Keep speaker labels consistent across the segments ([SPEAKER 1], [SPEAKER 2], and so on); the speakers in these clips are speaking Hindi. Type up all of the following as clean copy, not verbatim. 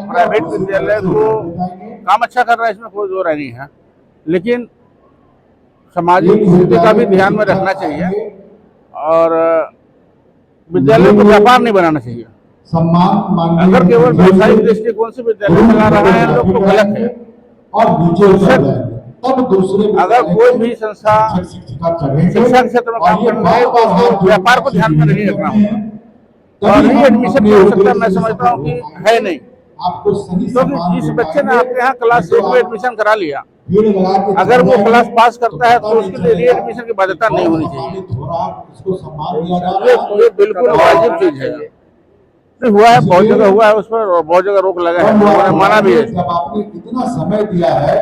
[SPEAKER 1] प्राइवेट विद्यालय को काम अच्छा कर रहा है, इसमें कोई दो राय नहीं है, लेकिन सामाजिक स्थिति का भी ध्यान में रखना चाहिए और विद्यालय को व्यापार नहीं बनाना चाहिए। अगर केवल व्यवसायिक दृष्टिकोण से विद्यालय चला रहा है लोग तो गलत है। और अगर कोई भी संस्था शिक्षा के क्षेत्र में काम कर रही है तो उसको व्यापार को ध्यान में नहीं रखना होगा। और री एडमिशन की आवश्यकता मैं समझता हूँ कि है नहीं, क्योंकि जिस बच्चे ने आपके यहाँ क्लास 1 में एडमिशन करा लिया, अगर वो क्लास पास करता है तो उसके लिए री एडमिशन की बाध्यता नहीं होनी चाहिए। ये बिल्कुल वाजिब चीज है। नहीं हुआ है, बहुत जगह हुआ है, उस पर बहुत जगह रोक लगा है, उन्होंने माना भी है।
[SPEAKER 2] आपने कितना समय दिया है,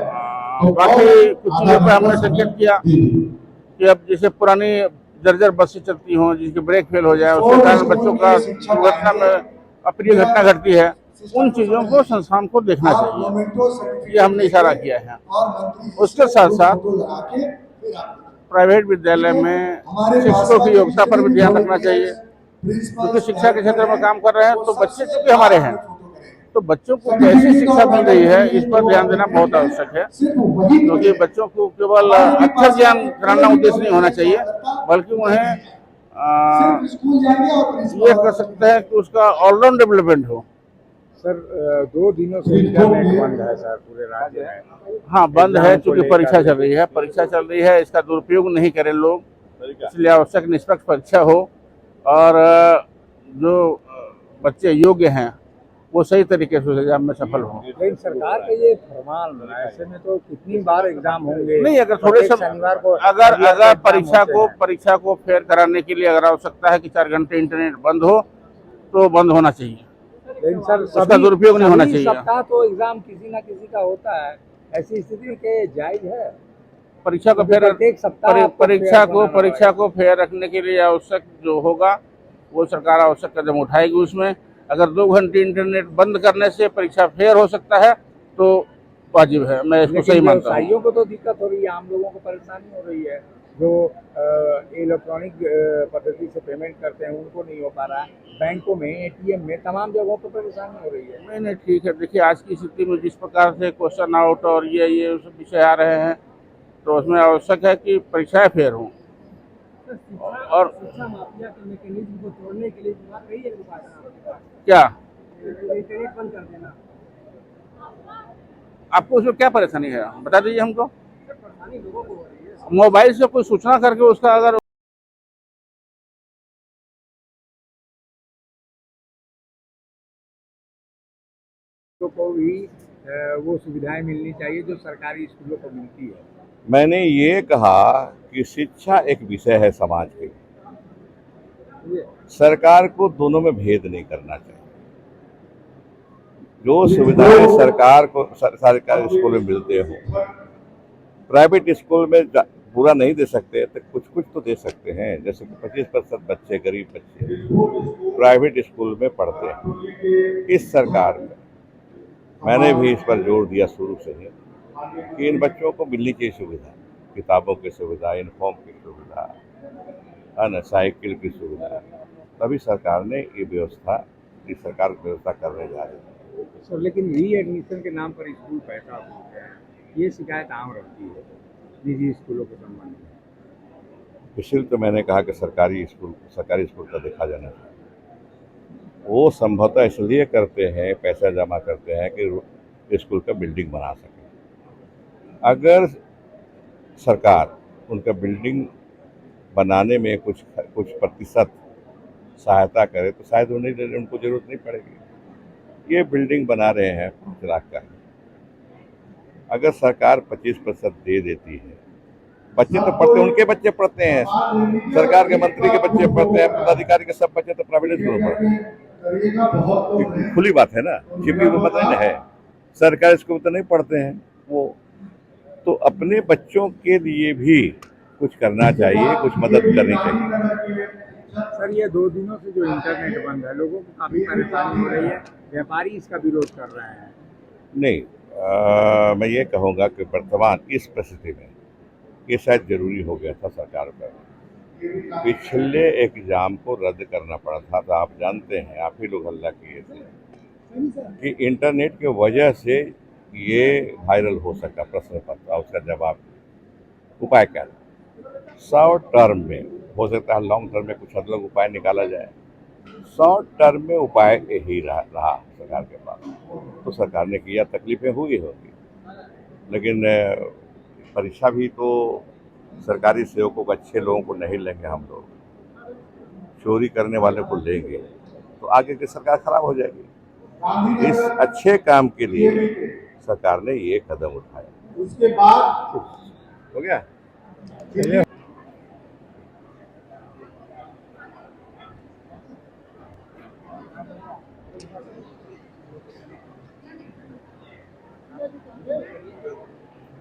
[SPEAKER 1] बाकी कुछ चीजों पर हमने संकेत किया कि अब जैसे पुरानी जर्जर बसें चलती हों जिसके ब्रेक फेल हो जाए, उसके कारण बच्चों का दुर्घटना में अप्रिय घटना घटती है, उन चीजों को संस्थान को देखना चाहिए। ये हमने इशारा किया है। उसके साथ साथ प्राइवेट विद्यालय में शिक्षकों की योग्यता पर भी ध्यान रखना चाहिए, क्योंकि शिक्षा के क्षेत्र में काम कर रहे हैं तो बच्चे चूंकि हमारे हैं, तो बच्चों को कैसी शिक्षा मिल रही है इस पर ध्यान देना बहुत आवश्यक है। क्योंकि बच्चों को केवल अक्षर ज्ञान कराना उद्देश्य नहीं होना चाहिए, बल्कि उन्हें ये कर सकते हैं कि उसका ऑलराउंड डेवलपमेंट हो।
[SPEAKER 3] सर 2 दिनों से इंटरनेट बंद है सर पूरे राज्य में।
[SPEAKER 1] हाँ, बंद है क्योंकि परीक्षा चल रही है। परीक्षा चल रही है, इसका दुरुपयोग नहीं करें लोग, इसलिए आवश्यक निष्पक्ष परीक्षा हो और जो बच्चे योग्य हैं वो सही तरीके से एग्जाम में सफल हो।
[SPEAKER 3] लेकिन सरकार का ये फरमान बना, ऐसे में तो कितनी बार एग्जाम होंगे?
[SPEAKER 1] नहीं, अगर थोड़े शनिवार को अगर परीक्षा को फेयर कराने के लिए अगर आवश्यकता है कि 4 घंटे इंटरनेट बंद हो तो बंद होना चाहिए।
[SPEAKER 3] लेकिन सर
[SPEAKER 1] उसका दुरुपयोग नहीं होना चाहिए।
[SPEAKER 3] सप्ताह तो एग्जाम किसी ना किसी का होता है, ऐसी स्थिति के जायज है
[SPEAKER 1] परीक्षा को फेयर परीक्षा को फेयर रखने के लिए आवश्यक जो होगा वो सरकार आवश्यक कदम उठाएगी। उसमें अगर 2 घंटे इंटरनेट बंद करने से परीक्षा फेयर हो सकता है तो वाजिब है, मैं इसको सही मानता हूँ।
[SPEAKER 3] व्यवसायियों को तो दिक्कत हो रही है, आम लोगों को परेशानी हो रही है, जो इलेक्ट्रॉनिक पद्धति से पेमेंट करते हैं उनको नहीं हो पा रहा है, बैंकों में, एटीएम में, तमाम जगहों पर परेशानी हो रही है।
[SPEAKER 1] नहीं ठीक है, देखिए आज की स्थिति में जिस प्रकार से क्वेश्चन आउट और ये सब विषय आ रहे हैं तो उसमें आवश्यक है कि परीक्षाएं फेयर हों। और
[SPEAKER 3] शिक्षा माफिया के मैकेनिज्म को तोड़ने के लिए
[SPEAKER 1] क्या
[SPEAKER 3] इंटरनेट बंद कर देना,
[SPEAKER 1] आपको उसमें क्या परेशानी है बता दीजिए हमको।
[SPEAKER 3] परेशानी लोगों को हो रही है।
[SPEAKER 1] मोबाइल से कोई सूचना करके उसका अगर
[SPEAKER 3] को भी वो सुविधाएं मिलनी चाहिए जो सरकारी स्कूलों को मिलती है।
[SPEAKER 4] मैंने ये कहा कि शिक्षा एक विषय है समाज के, सरकार को दोनों में भेद नहीं करना चाहिए। जो सुविधाएं सरकार को सरकारी स्कूल में मिलते हो, प्राइवेट स्कूल में पूरा नहीं दे सकते तो कुछ तो दे सकते हैं। जैसे कि 25% बच्चे, गरीब बच्चे प्राइवेट स्कूल में पढ़ते हैं। इस सरकार में मैंने भी इस पर जोर दिया शुरू से ही कि इन बच्चों को मिलनी चाहिए सुविधा, किताबों की सुविधा, यूनिफॉर्म की सुविधा, है साइकिल की सुविधा। तभी सरकार ने ये व्यवस्था, सरकार व्यवस्था करने जा रही है।
[SPEAKER 3] सर लेकिन री एडमिशन के नाम पर स्कूल पैसा होते हैं, ये शिकायत आम रहती है निजी स्कूलों के संबंध में।
[SPEAKER 4] इसलिए तो मैंने कहा कि सरकारी स्कूल का देखा जाना चाहिए। वो संभवतः इसलिए करते हैं, पैसा जमा करते हैं कि स्कूल का बिल्डिंग बना सके। अगर सरकार उनका बिल्डिंग बनाने में कुछ प्रतिशत सहायता करे तो शायद उनको जरूरत नहीं पड़ेगी। ये बिल्डिंग बना रहे हैं 5 लाख का, अगर सरकार 25% दे देती है, बच्चे तो पढ़ते, उनके बच्चे पढ़ते हैं, सरकार के मंत्री के बच्चे पढ़ते हैं, पदाधिकारी के सब बच्चे तो प्राइवेट स्कूल में पढ़ते हैं। खुली बात है ना, छिपी हुई बात नहीं है। सरकारी स्कूल तो नहीं पढ़ते हैं वो, तो अपने बच्चों के लिए भी कुछ करना चाहिए, कुछ मदद करनी चाहिए।
[SPEAKER 3] सर ये 2 दिनों से जो इंटरनेट बंद है, लोगों को काफी परेशानी हो रही है, व्यापारी इसका विरोध कर रहे हैं।
[SPEAKER 4] नहीं, मैं ये कहूँगा कि वर्तमान इस परिस्थिति में ये शायद जरूरी हो गया था सरकार पर। पिछले एग्जाम को रद्द करना पड़ा था, तो आप जानते हैं, आप ही लोग हल्ला किए थे कि इंटरनेट की वजह से ये वायरल हो सका प्रश्न पत्र और उसका जवाब। उपाय क्या है? शॉर्ट टर्म में हो सकता है, लॉन्ग टर्म में कुछ अलग उपाय निकाला जाए। शॉर्ट टर्म में उपाय यही रहा सरकार के पास, तो सरकार ने किया, तकलीफें हुई होगी, लेकिन परीक्षा भी तो सरकारी सेवकों को, अच्छे लोगों को नहीं लेंगे हम लोग, चोरी करने वाले को लेंगे तो आगे की सरकार खराब हो जाएगी। इस अच्छे काम के लिए सरकार ने ये कदम उठाया।
[SPEAKER 2] उसके बाद
[SPEAKER 4] हो गया।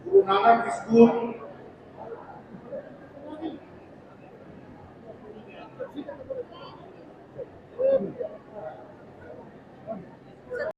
[SPEAKER 2] गुरु नानक स्कूल